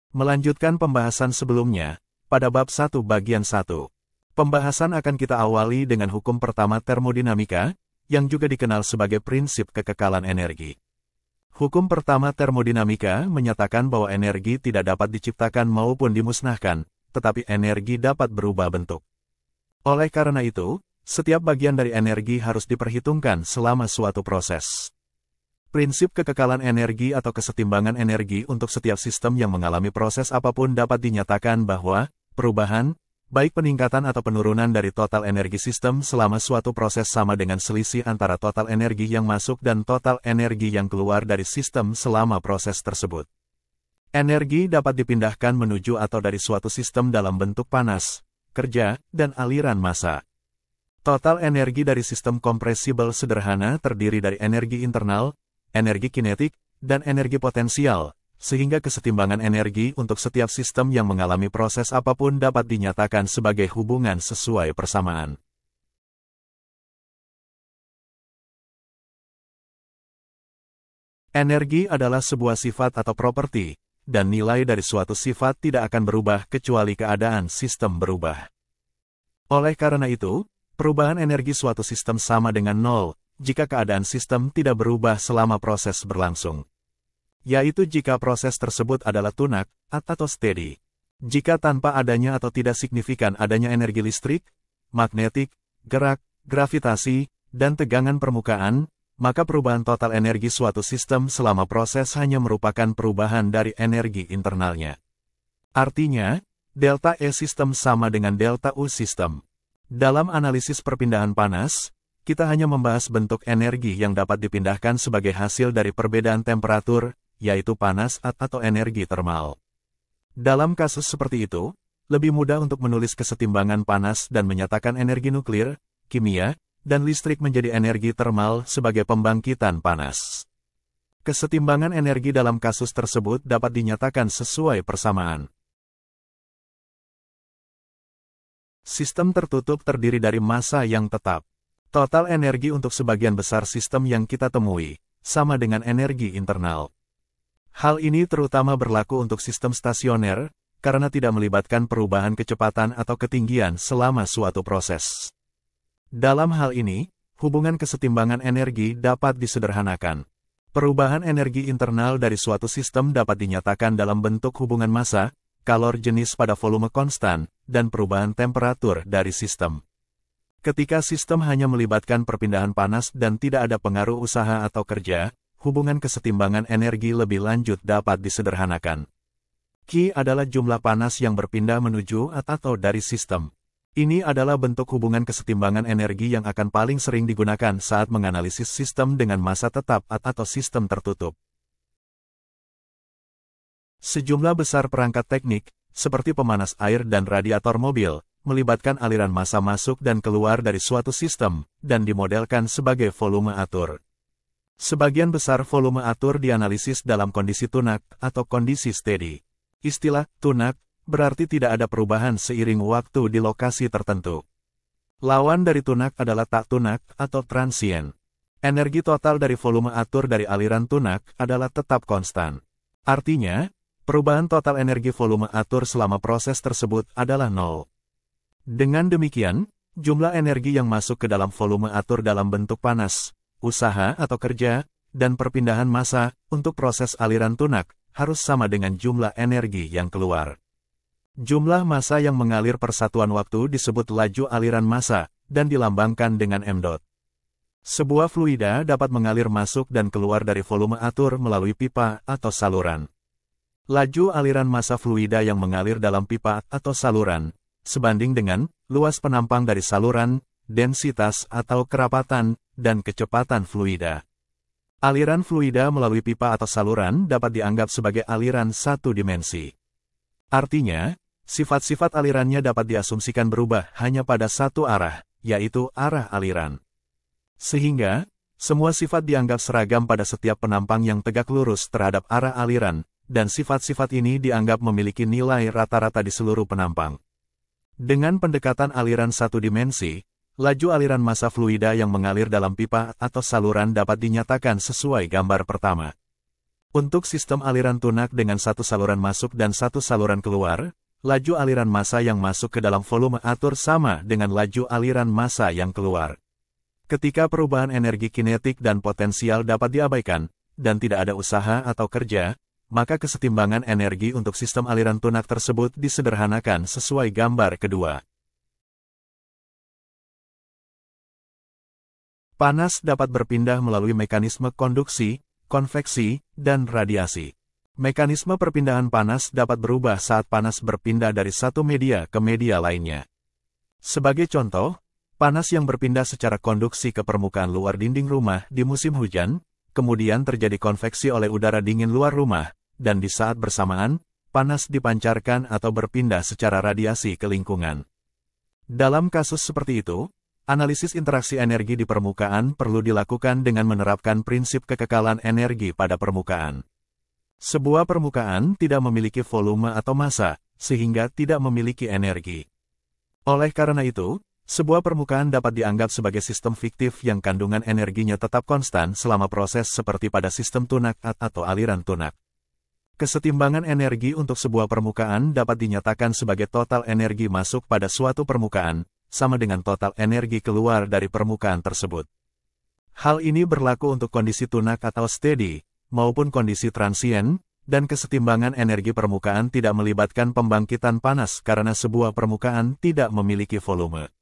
Melanjutkan pembahasan sebelumnya, pada bab 1 bagian 1. Pembahasan akan kita awali dengan hukum pertama termodinamika, yang juga dikenal sebagai prinsip kekekalan energi. Hukum pertama termodinamika menyatakan bahwa energi tidak dapat diciptakan maupun dimusnahkan, tetapi energi dapat berubah bentuk. Oleh karena itu, setiap bagian dari energi harus diperhitungkan selama suatu proses. Prinsip kekekalan energi atau kesetimbangan energi untuk setiap sistem yang mengalami proses apapun dapat dinyatakan bahwa perubahan, baik peningkatan atau penurunan dari total energi sistem selama suatu proses sama dengan selisih antara total energi yang masuk dan total energi yang keluar dari sistem selama proses tersebut. Energi dapat dipindahkan menuju atau dari suatu sistem dalam bentuk panas, kerja, dan aliran massa. Total energi dari sistem kompresibel sederhana terdiri dari energi internal, energi kinetik, dan energi potensial, sehingga kesetimbangan energi untuk setiap sistem yang mengalami proses apapun dapat dinyatakan sebagai hubungan sesuai persamaan. Energi adalah sebuah sifat atau properti, dan nilai dari suatu sifat tidak akan berubah kecuali keadaan sistem berubah. Oleh karena itu, perubahan energi suatu sistem sama dengan nol, jika keadaan sistem tidak berubah selama proses berlangsung. Yaitu jika proses tersebut adalah tunak, atau steady. Jika tanpa adanya atau tidak signifikan adanya energi listrik, magnetik, gerak, gravitasi, dan tegangan permukaan, maka perubahan total energi suatu sistem selama proses hanya merupakan perubahan dari energi internalnya. Artinya, delta E sistem sama dengan delta U sistem. Dalam analisis perpindahan panas, kita hanya membahas bentuk energi yang dapat dipindahkan sebagai hasil dari perbedaan temperatur, yaitu panas atau energi termal. Dalam kasus seperti itu, lebih mudah untuk menulis kesetimbangan panas dan menyatakan energi nuklir, kimia, dan listrik menjadi energi termal sebagai pembangkitan panas. Kesetimbangan energi dalam kasus tersebut dapat dinyatakan sesuai persamaan. Sistem tertutup terdiri dari massa yang tetap. Total energi untuk sebagian besar sistem yang kita temui, sama dengan energi internal. Hal ini terutama berlaku untuk sistem stasioner, karena tidak melibatkan perubahan kecepatan atau ketinggian selama suatu proses. Dalam hal ini, hubungan kesetimbangan energi dapat disederhanakan. Perubahan energi internal dari suatu sistem dapat dinyatakan dalam bentuk hubungan massa, kalor jenis pada volume konstan, dan perubahan temperatur dari sistem. Ketika sistem hanya melibatkan perpindahan panas dan tidak ada pengaruh usaha atau kerja, hubungan kesetimbangan energi lebih lanjut dapat disederhanakan. Q adalah jumlah panas yang berpindah menuju atau dari sistem. Ini adalah bentuk hubungan kesetimbangan energi yang akan paling sering digunakan saat menganalisis sistem dengan massa tetap atau sistem tertutup. Sejumlah besar perangkat teknik, seperti pemanas air dan radiator mobil, melibatkan aliran massa masuk dan keluar dari suatu sistem, dan dimodelkan sebagai volume atur. Sebagian besar volume atur dianalisis dalam kondisi tunak atau kondisi steady. Istilah tunak berarti tidak ada perubahan seiring waktu di lokasi tertentu. Lawan dari tunak adalah tak tunak atau transient. Energi total dari volume atur dari aliran tunak adalah tetap konstan. Artinya, perubahan total energi volume atur selama proses tersebut adalah nol. Dengan demikian, jumlah energi yang masuk ke dalam volume atur dalam bentuk panas, usaha atau kerja, dan perpindahan massa untuk proses aliran tunak harus sama dengan jumlah energi yang keluar. Jumlah massa yang mengalir per satuan waktu disebut laju aliran massa dan dilambangkan dengan m dot. Sebuah fluida dapat mengalir masuk dan keluar dari volume atur melalui pipa atau saluran. Laju aliran massa fluida yang mengalir dalam pipa atau saluran sebanding dengan luas penampang dari saluran, densitas atau kerapatan, dan kecepatan fluida. Aliran fluida melalui pipa atau saluran dapat dianggap sebagai aliran satu dimensi. Artinya, sifat-sifat alirannya dapat diasumsikan berubah hanya pada satu arah, yaitu arah aliran. Sehingga, semua sifat dianggap seragam pada setiap penampang yang tegak lurus terhadap arah aliran, dan sifat-sifat ini dianggap memiliki nilai rata-rata di seluruh penampang. Dengan pendekatan aliran satu dimensi, laju aliran massa fluida yang mengalir dalam pipa atau saluran dapat dinyatakan sesuai gambar pertama. Untuk sistem aliran tunak dengan satu saluran masuk dan satu saluran keluar, laju aliran massa yang masuk ke dalam volume atur sama dengan laju aliran massa yang keluar. Ketika perubahan energi kinetik dan potensial dapat diabaikan, dan tidak ada usaha atau kerja, maka kesetimbangan energi untuk sistem aliran tunak tersebut disederhanakan sesuai gambar kedua. Panas dapat berpindah melalui mekanisme konduksi, konveksi, dan radiasi. Mekanisme perpindahan panas dapat berubah saat panas berpindah dari satu media ke media lainnya. Sebagai contoh, panas yang berpindah secara konduksi ke permukaan luar dinding rumah di musim hujan, kemudian terjadi konveksi oleh udara dingin luar rumah, dan di saat bersamaan, panas dipancarkan atau berpindah secara radiasi ke lingkungan. Dalam kasus seperti itu, analisis interaksi energi di permukaan perlu dilakukan dengan menerapkan prinsip kekekalan energi pada permukaan. Sebuah permukaan tidak memiliki volume atau massa, sehingga tidak memiliki energi. Oleh karena itu, sebuah permukaan dapat dianggap sebagai sistem fiktif yang kandungan energinya tetap konstan selama proses seperti pada sistem tunak atau aliran tunak. Kesetimbangan energi untuk sebuah permukaan dapat dinyatakan sebagai total energi masuk pada suatu permukaan, sama dengan total energi keluar dari permukaan tersebut. Hal ini berlaku untuk kondisi tunak atau steady, maupun kondisi transien, dan kesetimbangan energi permukaan tidak melibatkan pembangkitan panas karena sebuah permukaan tidak memiliki volume.